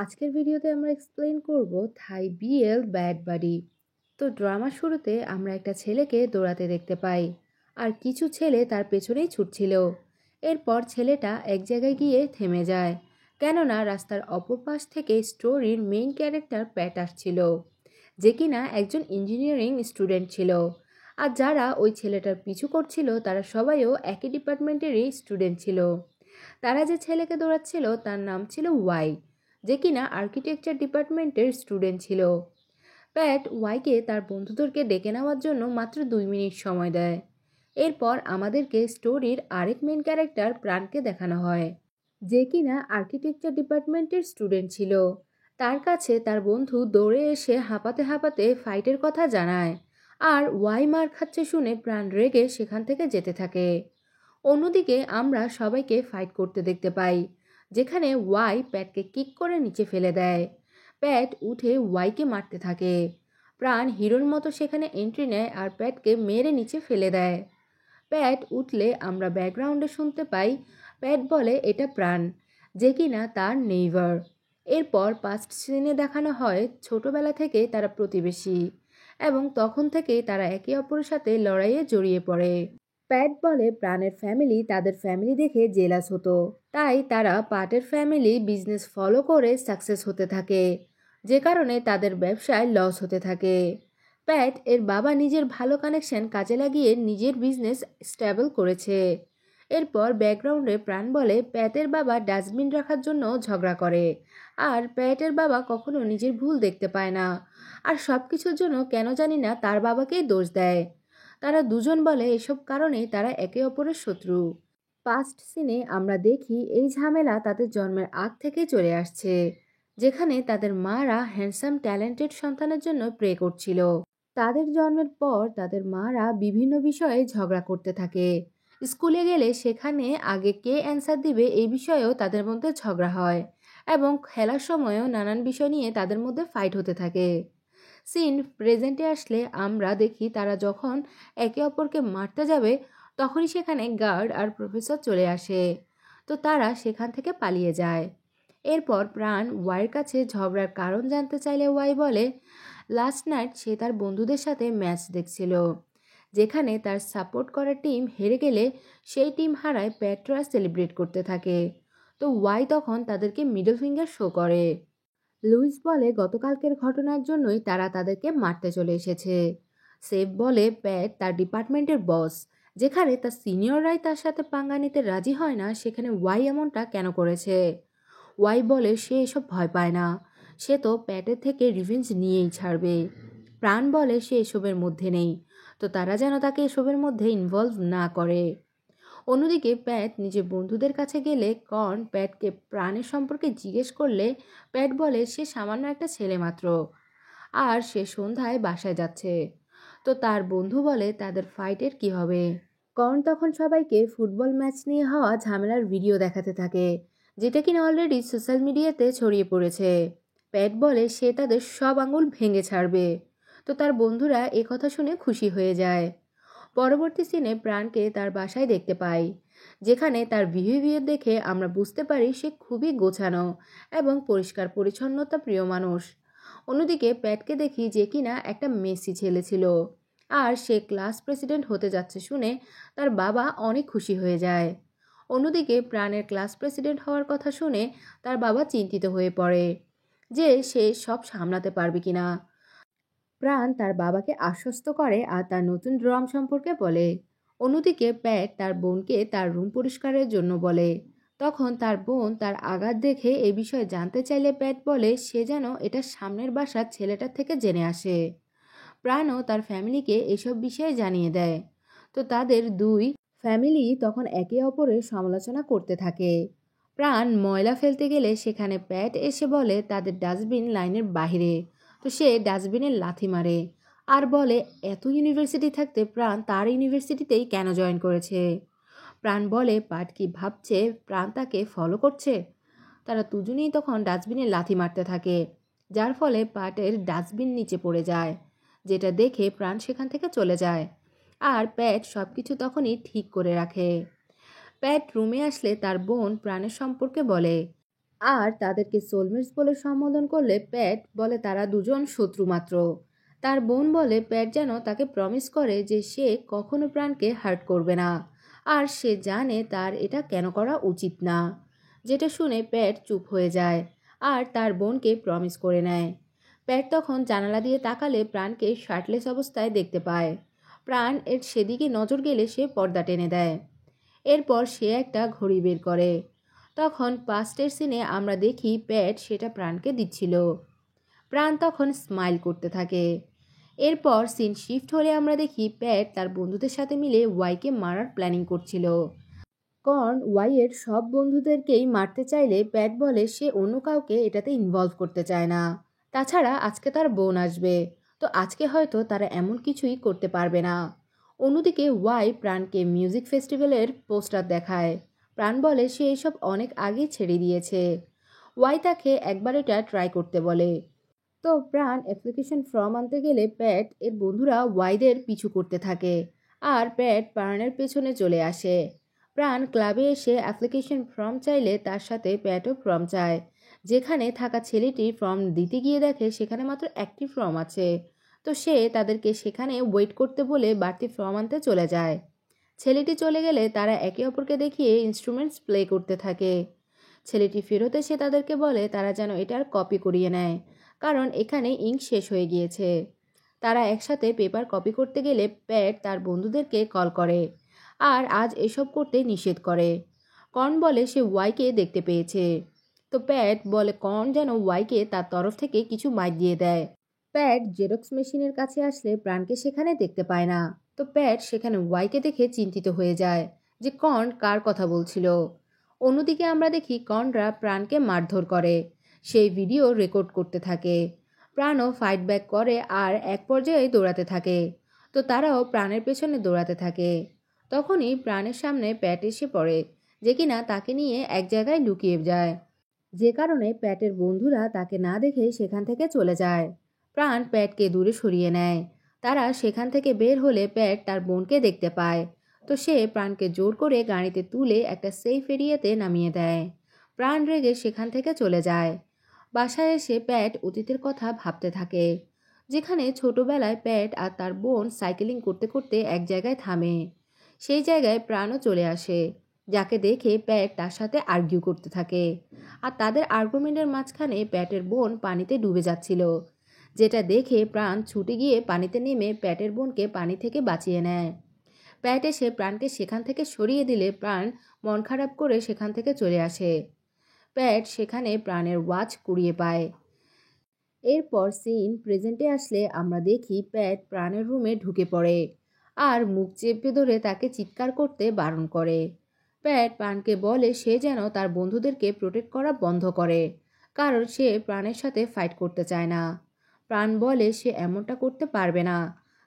আজকের ভিডিওতে আমরা এক্সপ্লেইন করব থাই বিএল ব্যাড বাডি। তো ড্রামার শুরুতে আমরা একটা ছেলেকে দৌড়াতে দেখতে পাই, আর কিছু ছেলে তার পেছনেই ছুটছিল। এরপর ছেলেটা এক জায়গায় গিয়ে থেমে যায়, কেননা রাস্তার অপর পাশ থেকে স্টোরির মেইন ক্যারেক্টার প্যাট আসছিল, যে কিনা একজন ইঞ্জিনিয়ারিং স্টুডেন্ট ছিল। আর যারা ওই ছেলেটার পিছু করছিল তারা সবাইও একই ডিপার্টমেন্টেরই স্টুডেন্ট ছিল। তারা যে ছেলেকে দৌড়াচ্ছিল তার নাম ছিল ওয়াই, যে কিনা আর্কিটেকচার ডিপার্টমেন্টের স্টুডেন্ট ছিল। প্যাট ওয়াইকে তার বন্ধুদেরকে ডেকে নেওয়ার জন্য মাত্র 2 মিনিট সময় দেয়। এরপর আমাদেরকে স্টোরির আরেক মেন ক্যারেক্টার প্রাণকে দেখানো হয়, যে কিনা আর্কিটেকচার ডিপার্টমেন্টের স্টুডেন্ট ছিল। তার কাছে তার বন্ধু দৌড়ে এসে হাঁপাতে হাঁপাতে ফাইটের কথা জানায়, আর ওয়াই মার খাচ্ছে শুনে প্রাণ রেগে সেখান থেকে যেতে থাকে। অন্যদিকে আমরা সবাইকে ফাইট করতে দেখতে পাই, যেখানে ওয়াই প্যাটকে কিক করে নিচে ফেলে দেয়। প্যাট উঠে ওয়াইকে মারতে থাকে। প্রাণ হিরোর মতো সেখানে এন্ট্রি নেয় আর প্যাটকে মেরে নিচে ফেলে দেয়। প্যাট উঠলে আমরা ব্যাকগ্রাউন্ডে শুনতে পাই প্যাট বলে এটা প্রাণ, যে কিনা তার নেইবার। এরপর পাস্ট সিনে দেখানো হয় ছোটবেলা থেকে তারা প্রতিবেশী, এবং তখন থেকেই তারা একে অপরের সাথে লড়াইয়ে জড়িয়ে পড়ে। প্যাট বলে প্রাণের ফ্যামিলি তাদের ফ্যামিলি দেখে জেলাস হতো, তাই তারা পাটের ফ্যামিলি বিজনেস ফলো করে সাকসেস হতে থাকে, যে কারণে তাদের ব্যবসায় লস হতে থাকে। প্যাট এর বাবা নিজের ভালো কানেকশন কাজে লাগিয়ে নিজের বিজনেস স্টেবল করেছে। এরপর ব্যাকগ্রাউন্ডে প্রাণ বলে প্যাটের বাবা ডাস্টবিন রাখার জন্য ঝগড়া করে, আর প্যাটের বাবা কখনো নিজের ভুল দেখতে পায় না, আর সব কিছুর জন্য কেন জানি না তার বাবাকেই দোষ দেয়। তারা দুজন বলে এসব কারণেই তারা একে অপরের শত্রু। পাস্ট সিনে আমরা দেখি এই ঝামেলা তাদের জন্মের আগ থেকে চলে আসছে, যেখানে তাদের মারা হ্যান্ডসাম ট্যালেন্টেড সন্তানের জন্য প্রে করছিল। তাদের জন্মের পর তাদের মারা বিভিন্ন বিষয়ে ঝগড়া করতে থাকে। স্কুলে গেলে সেখানে আগে কে অ্যান্সার দিবে এই বিষয়েও তাদের মধ্যে ঝগড়া হয়, এবং খেলার সময়ও নানান বিষয় নিয়ে তাদের মধ্যে ফাইট হতে থাকে। সিন প্রেজেন্টে আসলে আমরা দেখি তারা যখন একে অপরকে মারতে যাবে তখনই সেখানে গার্ড আর প্রফেসর চলে আসে, তো তারা সেখান থেকে পালিয়ে যায়। এরপর প্রাণ ওয়াইয়ের কাছে ঝগড়ার কারণ জানতে চাইলে ওয়াই বলে লাস্ট নাইট সে তার বন্ধুদের সাথে ম্যাচ দেখছিল, যেখানে তার সাপোর্ট করা টিম হেরে গেলে সেই টিম হারায় প্যাট্রা সেলিব্রেট করতে থাকে। তো ওয়াই তখন তাদেরকে মিডল ফিঙ্গার শো করে। লুইস বলে গতকালকের ঘটনার জন্যই তারা তাদেরকে মারতে চলে এসেছে। সেফ বলে প্যাট তার ডিপার্টমেন্টের বস, যেখানে তার সিনিয়ররাই তার সাথে পাঙ্গা নিতে রাজি হয় না, সেখানে ওয়াই এমনটা কেন করেছে। ওয়াই বলে সে এসব ভয় পায় না, সে তো প্যাটের থেকে রিভেঞ্জ নিয়েই ছাড়বে। প্রাণ বলে সে এসবের মধ্যে নেই, তো তারা যেন তাকে এসবের মধ্যে ইনভলভ না করে। অন্যদিকে প্যাট নিজের বন্ধুদের কাছে গেলে কর্ন প্যাটকে প্রাণের সম্পর্কে জিজ্ঞেস করলে প্যাট বলে সে সামান্য একটা ছেলে মাত্র, আর সে সন্ধ্যায় বাসায় যাচ্ছে। তো তার বন্ধু বলে তাদের ফাইটের কি হবে। কর্ন তখন সবাইকে ফুটবল ম্যাচ নিয়ে হওয়া ঝামেলার ভিডিও দেখাতে থাকে, যেটা কিনা অলরেডি সোশ্যাল মিডিয়াতে ছড়িয়ে পড়েছে। প্যাট বলে সে তাদের সব আঙুল ভেঙে ছাড়বে, তো তার বন্ধুরা এ কথা শুনে খুশি হয়ে যায়। পরবর্তী সিনে প্রাণকে তার বাসায় দেখতে পাই, যেখানে তার বিহেভিয়ার দেখে আমরা বুঝতে পারি সে খুবই গোছানো এবং পরিষ্কার পরিচ্ছন্নতা প্রিয় মানুষ। অন্যদিকে প্যাটকে দেখি যে কিনা একটা মেসি ছেলে ছিল, আর সে ক্লাস প্রেসিডেন্ট হতে যাচ্ছে শুনে তার বাবা অনেক খুশি হয়ে যায়। অন্যদিকে প্রাণের ক্লাস প্রেসিডেন্ট হওয়ার কথা শুনে তার বাবা চিন্তিত হয়ে পড়ে যে সে সব সামলাতে পারবে কিনা। প্রাণ তার বাবাকে আশ্বস্ত করে আর তার নতুন ড্রম সম্পর্কে বলে। অন্যদিকে প্যাট তার বোনকে তার রুম পরিষ্কারের জন্য বলে। তখন তার বোন তার আঘাত দেখে এ বিষয়ে জানতে চাইলে প্যাট বলে সে যেন এটা সামনের বাসার ছেলেটার থেকে জেনে আসে। প্রাণও তার ফ্যামিলিকে এসব বিষয়ে জানিয়ে দেয়, তো তাদের দুই ফ্যামিলি তখন একে অপরের সমালোচনা করতে থাকে। প্রাণ ময়লা ফেলতে গেলে সেখানে প্যাট এসে বলে তাদের ডাস্টবিন লাইনের বাইরে, তো সে ডাস্টবিনের লাথি মারে আর বলে এত ইউনিভার্সিটি থাকতে প্রাণ তার ইউনিভার্সিটিতেই কেন জয়েন করেছে। প্রাণ বলে পাট কি ভাবছে প্রাণ তাকে ফলো করছে। তারা দুজনেই তখন ডাস্টবিনে লাথি মারতে থাকে, যার ফলে পাটের ডাস্টবিন নিচে পড়ে যায়, যেটা দেখে প্রাণ সেখান থেকে চলে যায়। আর প্যাট সব কিছু তখনই ঠিক করে রাখে। প্যাট রুমে আসলে তার বোন প্রাণের সম্পর্কে বলে, আর তাদেরকে সোলমেটস বলে সম্বোধন করলে প্যাট বলে তারা দুজন শত্রু মাত্র। তার বোন বলে প্যাট যেন তাকে প্রমিস করে যে সে কখনো প্রাণকে হার্ট করবে না, আর সে জানে তার এটা কেন করা উচিত না। যেটা শুনে প্যাট চুপ হয়ে যায় আর তার বোনকে প্রমিস করে নেয়। প্যাট তখন জানালা দিয়ে তাকালে প্রাণকে শার্টলেস অবস্থায় দেখতে পায়। প্রাণ এর সেদিকে নজর গেলে সে পর্দা টেনে দেয়। এরপর সে একটা ঘড়ি বের করে। তখন পাস্টের সিনে আমরা দেখি প্যাট সেটা প্রাণকে দিচ্ছিল। প্রাণ তখন স্মাইল করতে থাকে। এরপর সিন শিফট হলে আমরা দেখি প্যাট তার বন্ধুদের সাথে মিলে ওয়াইকে মারার প্ল্যানিং করছিল। কর্ন ওয়াইয়ের সব বন্ধুদেরকেই মারতে চাইলে প্যাট বলে সে অন্য কাউকে এটাতে ইনভলভ করতে চায় না। তাছাড়া আজকে তার বোন আসবে, তো আজকে হয়তো তারা এমন কিছুই করতে পারবে না। অন্যদিকে ওয়াই প্রাণকে মিউজিক ফেস্টিভ্যালের পোস্টার দেখায়। প্রাণ বলে সে এসব অনেক আগেই ছেড়ে দিয়েছে। ওয়াই তাকে একবার এটা ট্রাই করতে বলে। তো প্রাণ অ্যাপ্লিকেশন ফর্ম আনতে গেলে প্যাট এর বন্ধুরা ওয়াইদের পিছু করতে থাকে আর প্যাট প্রাণের পেছনে চলে আসে। প্রাণ ক্লাবে এসে অ্যাপ্লিকেশন ফর্ম চাইলে তার সাথে প্যাটও ফর্ম চায়। যেখানে থাকা ছেলেটি ফর্ম দিতে গিয়ে দেখে সেখানে মাত্র একটি ফর্ম আছে। তো সে তাদেরকে সেখানে ওয়েট করতে বলে বাড়তি ফর্ম আনতে চলে যায়। ছেলেটি চলে গেলে তারা একে অপরকে দেখিয়ে ইনস্ট্রুমেন্টস প্লে করতে থাকে। ছেলেটি ফেরত এসে তাদেরকে বলে তারা যেন এটার কপি করিয়ে নেয়, কারণ এখানে ইঙ্ক শেষ হয়ে গিয়েছে। তারা একসাথে পেপার কপি করতে গেলে প্যাট তার বন্ধুদেরকে কল করে আর আজ এসব করতে নিষেধ করে। কর্ন বলে সে ওয়াইকে দেখতে পেয়েছে। তো প্যাট বলে কর্ন যেন ওয়াইকে তার তরফ থেকে কিছু মাইক দিয়ে দেয়। প্যাট জেরক্স মেশিনের কাছে আসলে প্রাণকে সেখানে দেখতে পায় না। তো প্যাট সেখানে ওয়াইকে দেখে চিন্তিত হয়ে যায় যে কর্ন কার কথা বলছিল। অন্যদিকে আমরা দেখি কর্নরা প্রাণকে মারধর করে। সেই ভিডিও রেকর্ড করতে থাকে। প্রাণও ফাইট ব্যাক করে আর এক পর্যায়ে দৌড়াতে থাকে। তো তারাও প্রাণের পেছনে দৌড়াতে থাকে। তখনই প্রাণের সামনে প্যাট এসে পড়ে, যে কিনা তাকে নিয়ে এক জায়গায় লুকিয়ে যায়। যে কারণে প্যাটের বন্ধুরা তাকে না দেখে সেখান থেকে চলে যায়। প্রাণ প্যাটকে দূরে সরিয়ে নেয়। তারা সেখান থেকে বের হলে প্যাট তার বোনকে দেখতে পায়। তো সে প্রাণকে জোর করে গাড়িতে তুলে একটা সেফ এরিয়াতে নামিয়ে দেয়। প্রাণ রেগে সেখান থেকে চলে যায়। বাসায় এসে প্যাট অতীতের কথা ভাবতে থাকে, যেখানে ছোটবেলায় প্যাট আর তার বোন সাইকেলিং করতে করতে এক জায়গায় থামে। সেই জায়গায় প্রাণও চলে আসে, যাকে দেখে প্যাট তার সাথে আর্গিউ করতে থাকে। আর তাদের আর্গুমেন্টের মাঝখানে প্যাটের বোন পানিতে ডুবে যাচ্ছিল, যেটা দেখে প্রাণ ছুটে গিয়ে পানিতে নেমে প্যাটের বোনকে পানি থেকে বাঁচিয়ে নেয়। প্যাট এসে প্রাণকে সেখান থেকে সরিয়ে দিলে প্রাণ মন খারাপ করে সেখান থেকে চলে আসে। প্যাট সেখানে প্রাণের ওয়াচ কুড়িয়ে পায়। এরপর সিন প্রেজেন্টে আসলে আমরা দেখি প্যাট প্রাণের রুমে ঢুকে পড়ে আর মুখ চেপে ধরে তাকে চিৎকার করতে বারণ করে। প্যাট প্রাণকে বলে সে যেন তার বন্ধুদেরকে প্রোটেক্ট করা বন্ধ করে, কারণ সে প্রাণের সাথে ফাইট করতে চায় না। প্রাণ বলে সে এমনটা করতে পারবে না,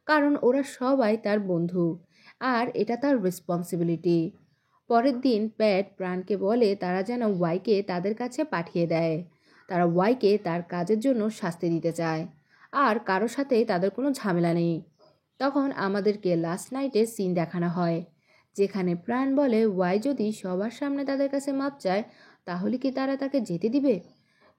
কারণ ওরা সবাই তার বন্ধু আর এটা তার রেসপন্সিবিলিটি। পরের দিন প্যাট প্রাণকে বলে তারা যেন ওয়াইকে তাদের কাছে পাঠিয়ে দেয়। তারা ওয়াইকে তার কাজের জন্য শাস্তি দিতে চায় আর কারোর সাথেই তাদের কোনো ঝামেলা নেই। তখন আমাদেরকে লাস্ট নাইটের সিন দেখানো হয়, যেখানে প্রাণ বলে ওয়াই যদি সবার সামনে তাদের কাছে মাপ চায় তাহলে কি তারা তাকে যেতে দিবে,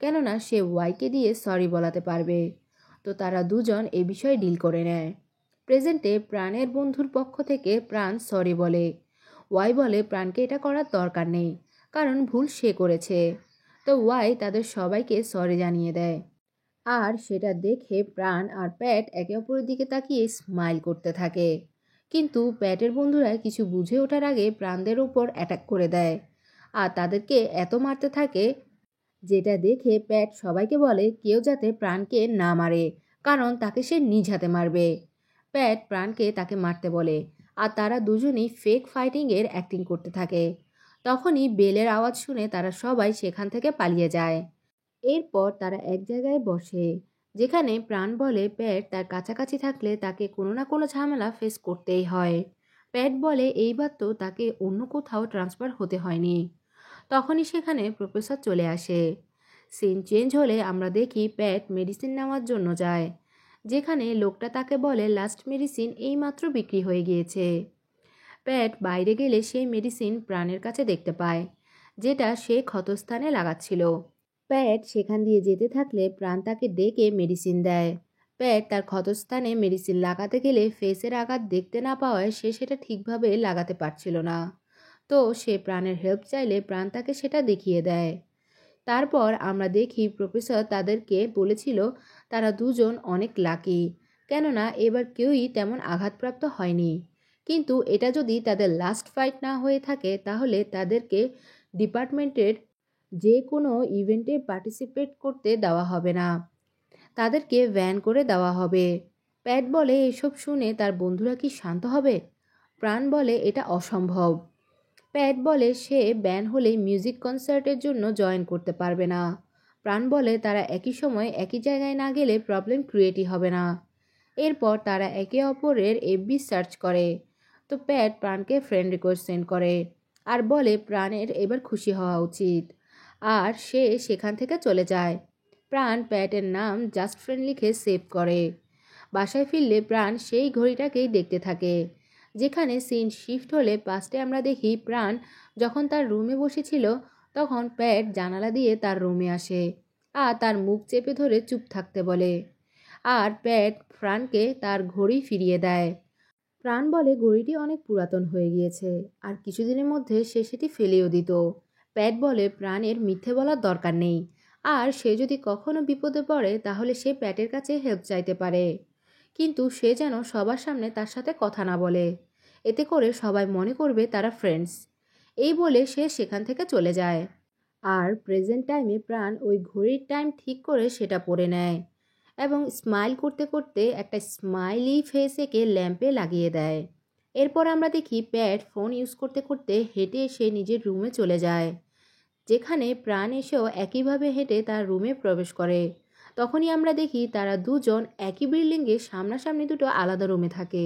কেননা সে ওয়াইকে দিয়ে সরি বলাতে পারবে। তো তারা দুজন এ বিষয়ে ডিল করে নেয়। প্রেজেন্টে প্রাণের বন্ধুর পক্ষ থেকে প্রাণ সরি বলে। ওয়াই বলে প্রাণকে এটা করার দরকার নেই, কারণ ভুল সে করেছে। তো ওয়াই তাদের সবাইকে সরি জানিয়ে দেয়। আর সেটা দেখে প্রাণ আর প্যাট একে অপরের দিকে তাকিয়ে স্মাইল করতে থাকে। কিন্তু প্যাটের বন্ধুরা কিছু বুঝে ওঠার আগে প্রাণদের উপর অ্যাটাক করে দেয় আর তাদেরকে এত মারতে থাকে, যেটা দেখে প্যাট সবাইকে বলে কেউ যাতে প্রাণকে না মারে, কারণ তাকে সে নিজ হাতে মারবে। প্যাট প্রাণকে তাকে মারতে বলে আর তারা দুজনেই ফেক ফাইটিংয়ের অ্যাক্টিং করতে থাকে। তখনই বেলের আওয়াজ শুনে তারা সবাই সেখান থেকে পালিয়ে যায়। এরপর তারা এক জায়গায় বসে, যেখানে প্রাণ বলে প্যাট তার কাছাকাছি থাকলে তাকে কোনো না কোনো ঝামেলা ফেস করতেই হয়। প্যাট বলে এইবার তো তাকে অন্য কোথাও ট্রান্সফার হতে হয়নি। তখনই সেখানে প্রফেসর চলে আসে। সিন চেঞ্জ হলে আমরা দেখি প্যাট মেডিসিন নেওয়ার জন্য যায়, যেখানে লোকটা তাকে বলে লাস্ট মেডিসিন এইমাত্র বিক্রি হয়ে গিয়েছে। প্যাট বাইরে গেলে সেই মেডিসিন প্রাণের কাছে দেখতে পায়, যেটা সে ক্ষতস্থানে লাগাচ্ছিল। প্যাট সেখান দিয়ে যেতে থাকলে প্রাণ তাকে ডেকে মেডিসিন দেয়। প্যাট তার ক্ষতস্থানে মেডিসিন লাগাতে গেলে ফেসের আঘাত দেখতে না পাওয়ায় সে সেটা ঠিকভাবে লাগাতে পারছিল না। তো সে প্রাণের হেল্প চাইলে প্রাণ তাকে সেটা দেখিয়ে দেয়। তারপর আমরা দেখি প্রফেসর তাদেরকে বলেছিল তারা দুজন অনেক লাকি, কেননা এবার কেউই তেমন আঘাতপ্রাপ্ত হয়নি। কিন্তু এটা যদি তাদের লাস্ট ফাইট না হয়ে থাকে তাহলে তাদেরকে ডিপার্টমেন্টের যে কোনো ইভেন্টে পার্টিসিপেট করতে দেওয়া হবে না, তাদেরকে ব্যান করে দেওয়া হবে। প্যাট বলে এসব শুনে তার বন্ধুরা কি শান্ত হবে? প্রাণ বলে এটা অসম্ভব। প্যাট বলে সে ব্যান হলে মিউজিক কনসার্টের জন্য জয়েন করতে পারবে না। প্রাণ বলে তারা একই সময় একই জায়গায় না গেলে প্রবলেম ক্রিয়েটই হবে না। এরপর তারা একে অপরের এফবি সার্চ করে। তো প্যাট প্রাণকে ফ্রেন্ড রিকোয়েস্ট সেন্ড করে আর বলে প্রাণের এবার খুশি হওয়া উচিত, আর সে সেখান থেকে চলে যায়। প্রাণ প্যাটের নাম জাস্ট ফ্রেন্ড লিখে সেভ করে। বাসায় ফিরলে প্রাণ সেই ঘড়িটাকেই দেখতে থাকে। যেখানে সিন শিফট হলে পাস্টে আমরা দেখি প্রাণ যখন তার রুমে বসেছিল তখন প্যাট জানালা দিয়ে তার রুমে আসে আর তার মুখ চেপে ধরে চুপ থাকতে বলে। আর প্যাট প্রাণকে তার ঘড়ি ফিরিয়ে দেয়। প্রাণ বলে ঘড়িটি অনেক পুরাতন হয়ে গিয়েছে আর কিছুদিনের মধ্যে সে সেটি ফেলেও দিত। প্যাট বলে প্রাণের মিথ্যে বলার দরকার নেই, আর সে যদি কখনো বিপদে পড়ে তাহলে সে প্যাটের কাছে হেল্প চাইতে পারে, কিন্তু সে যেন সবার সামনে তার সাথে কথা না বলে, এতে করে সবাই মনে করবে তারা ফ্রেন্ডস। এই বলে সে সেখান থেকে চলে যায়। আর প্রেজেন্ট টাইমে প্রাণ ওই ঘড়ির টাইম ঠিক করে সেটা পরে নেয় এবং স্মাইল করতে করতে একটা স্মাইলি ফেস এঁকে ল্যাম্পে লাগিয়ে দেয়। এরপর আমরা দেখি প্যাট ফোন ইউজ করতে করতে হেঁটে এসে নিজের রুমে চলে যায়, যেখানে প্রাণ এসেও একইভাবে হেঁটে তার রুমে প্রবেশ করে। তখনই আমরা দেখি তারা দুজন একই বিল্ডিংয়ে সামনাসামনি দুটো আলাদা রুমে থাকে।